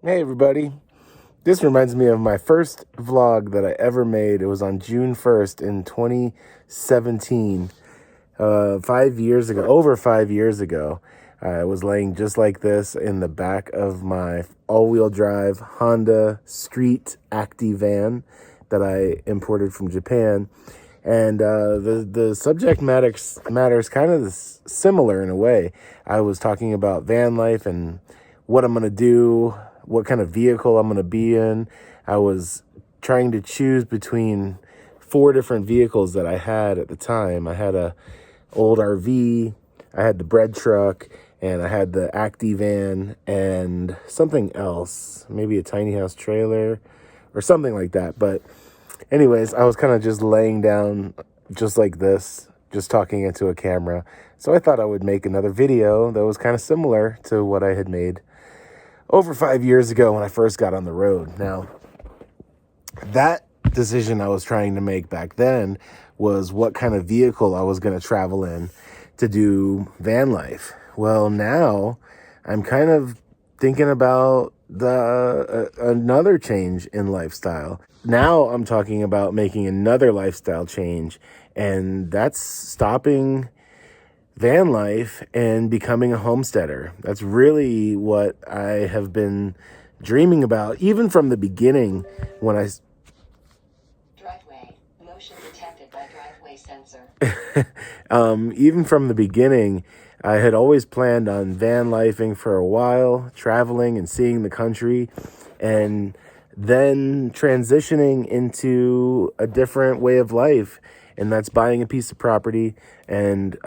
Hey everybody, this reminds me of my first vlog that I ever made. It was on June 1st in 2017, 5 years ago, over 5 years ago. I was laying just like this in the back of my all-wheel drive Honda Street Acti van that I imported from Japan. And the subject matters kind of similar in a way. I was talking about van life and what I'm going to do, what kind of vehicle I'm going to be in. I was trying to choose between 4 different vehicles that I had at the time. I had a old RV, I had the bread truck, and I had the Acti van and something else, maybe a tiny house trailer or something like that. But anyways, I was kind of just laying down just like this, just talking into a camera. So I thought I would make another video that was kind of similar to what I had made over 5 years ago when I first got on the road. Now, that decision I was trying to make back then was what kind of vehicle I was going to travel in to do van life. Well, now I'm kind of thinking about another change in lifestyle. Now I'm talking about making another lifestyle change, and that's stopping van life and becoming a homesteader. That's really what I have been dreaming about, even from the beginning when I... Driveway, motion detected by driveway sensor. Even from the beginning, I had always planned on van lifing for a while, traveling and seeing the country, and then transitioning into a different way of life. And that's buying a piece of property and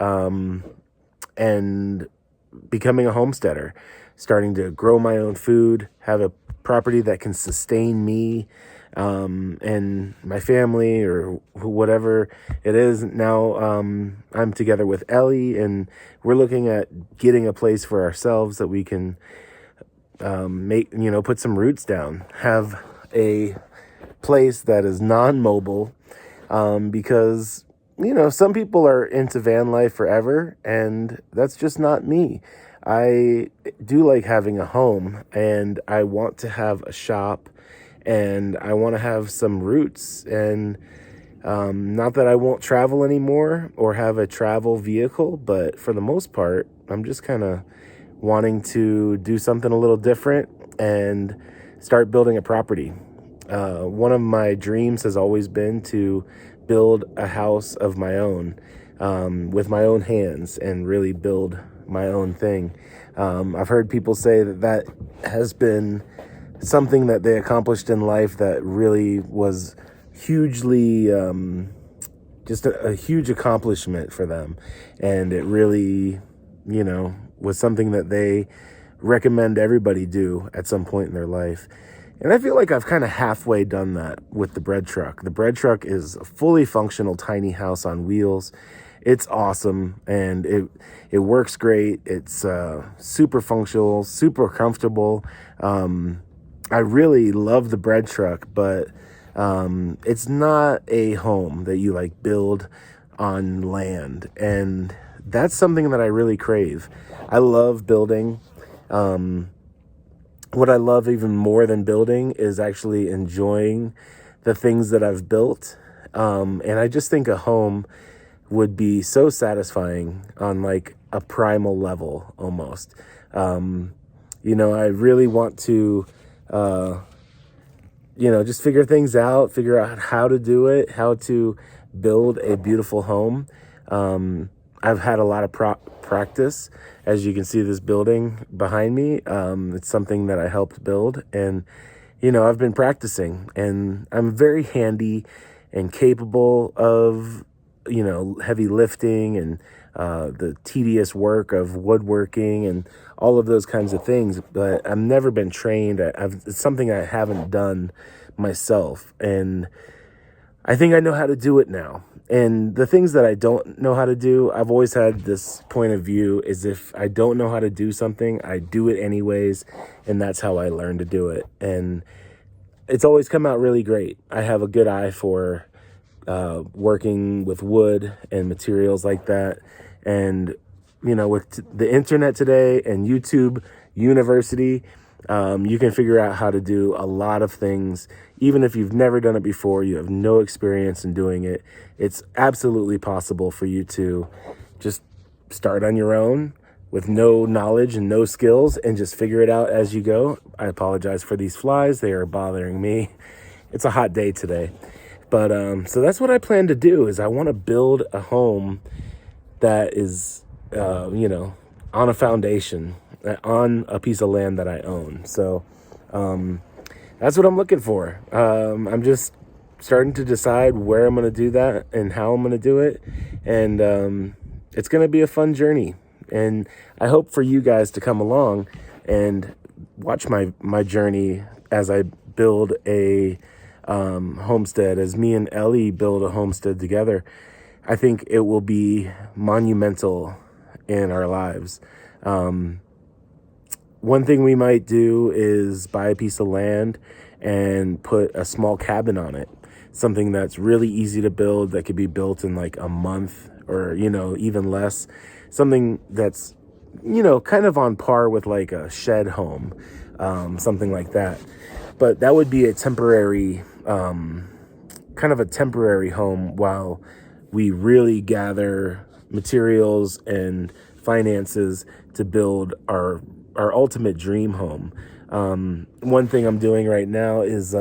becoming a homesteader, starting to grow my own food, have a property that can sustain me and my family or whatever it is. Now I'm together with Ellie, and we're looking at getting a place for ourselves that we can put some roots down, have a place that is non-mobile, because some people are into van life forever, and that's just not me. I do like having a home, and I want to have a shop, and I want to have some roots. And not that I won't travel anymore or have a travel vehicle, but for the most part, I'm just kind of wanting to do something a little different and start building a property. One of my dreams has always been to build a house of my own, with my own hands, and really build my own thing. I've heard people say that has been something that they accomplished in life that really was hugely, just a huge accomplishment for them. And it really, was something that they recommend everybody do at some point in their life. And I feel like I've kind of halfway done that with the bread truck. The bread truck is a fully functional tiny house on wheels. It's awesome, and it works great. It's super functional, super comfortable. I really love the bread truck, but it's not a home that you build on land, and that's something that I really crave. I love building. What I love even more than building is actually enjoying the things that I've built. And I just think a home would be so satisfying on a primal level almost. I really want to, just figure things out, figure out how to do it, how to build a beautiful home. I've had a lot of practice. As you can see, this building behind me, it's something that I helped build, and I've been practicing, and I'm very handy and capable of heavy lifting and the tedious work of woodworking and all of those kinds of things, but I've never been trained. It's something I haven't done myself, and I think I know how to do it now. And the things that I don't know how to do, I've always had this point of view, is if I don't know how to do something, I do it anyways, and that's how I learn to do it. And it's always come out really great. I have a good eye for working with wood and materials like that. And, with the internet today and YouTube University, You can figure out how to do a lot of things. Even if you've never done it before, you have no experience in doing it, it's absolutely possible for you to just start on your own with no knowledge and no skills and just figure it out as you go. I apologize for these flies. They are bothering me. It's a hot day today. But so that's what I plan to do is I want to build a home that is, on a foundation, on a piece of land that I own. So that's what I'm looking for. I'm just starting to decide where I'm going to do that and how I'm going to do it. And it's going to be a fun journey. And I hope for you guys to come along and watch my journey as I build a homestead, as me and Ellie build a homestead together. I think it will be monumental in our lives. One thing we might do is buy a piece of land and put a small cabin on it. Something that's really easy to build, that could be built in like a month or, even less. Something that's, kind of on par with like a shed home, something like that. But that would be a temporary, kind of a temporary home while we really gather materials and finances to build our ultimate dream home. One thing I'm doing right now is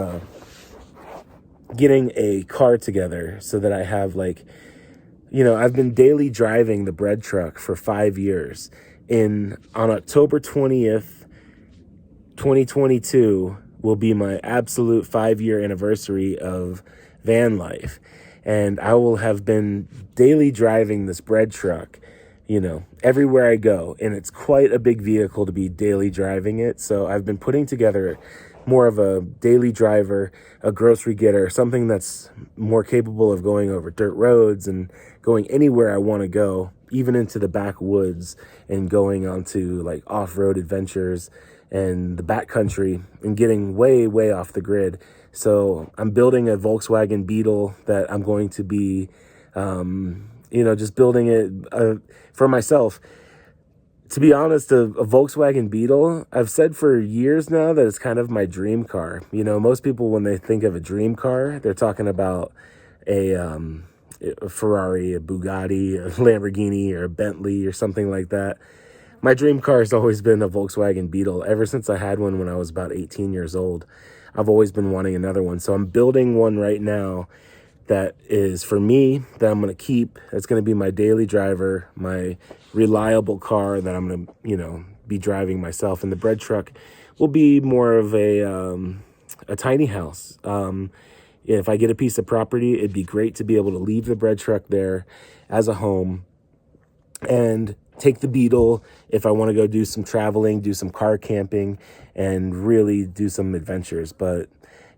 getting a car together so that I have I've been daily driving the bread truck for 5 years. On October 20th, 2022 will be my absolute 5-year anniversary of van life. And I will have been daily driving this bread truck, everywhere I go. And it's quite a big vehicle to be daily driving it. So I've been putting together more of a daily driver, a grocery getter, something that's more capable of going over dirt roads and going anywhere I want to go, even into the backwoods and going onto like off-road adventures and the backcountry and getting way, way off the grid. So I'm building a Volkswagen Beetle that I'm going to be, just building it for myself. To be honest, a Volkswagen Beetle, I've said for years now that it's kind of my dream car. Most people, when they think of a dream car, they're talking about a Ferrari, a Bugatti, a Lamborghini, or a Bentley, or something like that. My dream car has always been a Volkswagen Beetle. Ever since I had one when I was about 18 years old, I've always been wanting another one. So I'm building one right now that is for me, that I'm going to keep. It's going to be my daily driver, my reliable car that I'm going to, be driving myself. And the bread truck will be more of a tiny house. If I get a piece of property, it'd be great to be able to leave the bread truck there as a home and take the Beetle if I want to go do some traveling, do some car camping, and really do some adventures. But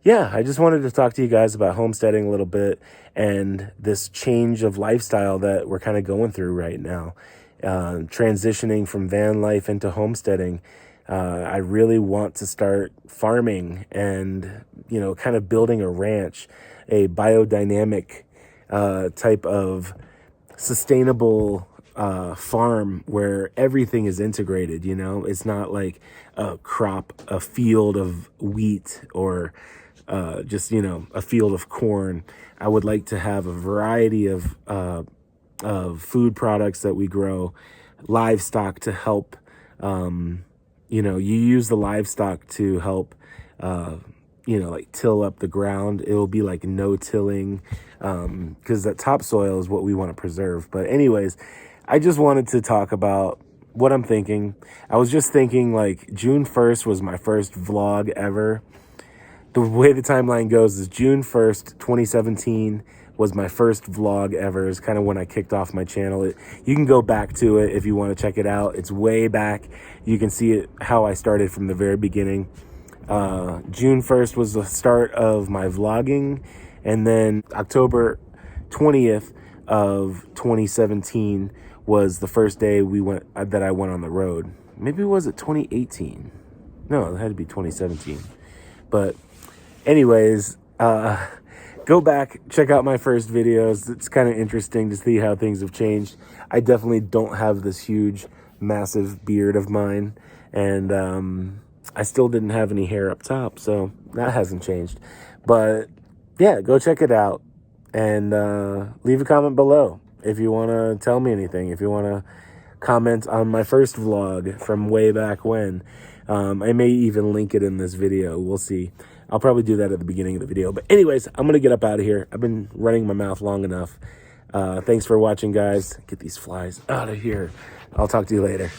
yeah, I just wanted to talk to you guys about homesteading a little bit and this change of lifestyle that we're kind of going through right now. Transitioning from van life into homesteading. I really want to start farming and, kind of building a ranch, a biodynamic type of sustainable farm where everything is integrated. It's not like a field of wheat or just a field of corn. I would like to have a variety of food products that we grow, livestock to help. You use the livestock to help like till up the ground. It will be like no tilling because that topsoil is what we want to preserve. But anyways, I just wanted to talk about what I'm thinking. I was just thinking like June 1st was my first vlog ever. The way the timeline goes is June 1st, 2017 was my first vlog ever. It's kind of when I kicked off my channel. You can go back to it if you want to check it out. It's way back. You can see it, how I started from the very beginning. June 1st was the start of my vlogging. And then October 20th of 2017 was the first day that I went on the road. Maybe was it 2018? No, it had to be 2017. But anyways, go back, check out my first videos. It's kind of interesting to see how things have changed. I definitely don't have this huge, massive beard of mine. And I still didn't have any hair up top, so that hasn't changed. But yeah, go check it out and leave a comment below if you want to tell me anything, if you want to comment on my first vlog from way back when. I may even link it in this video. We'll see. I'll probably do that at the beginning of the video. But anyways, I'm going to get up out of here. I've been running my mouth long enough. Thanks for watching, guys. Get these flies out of here. I'll talk to you later.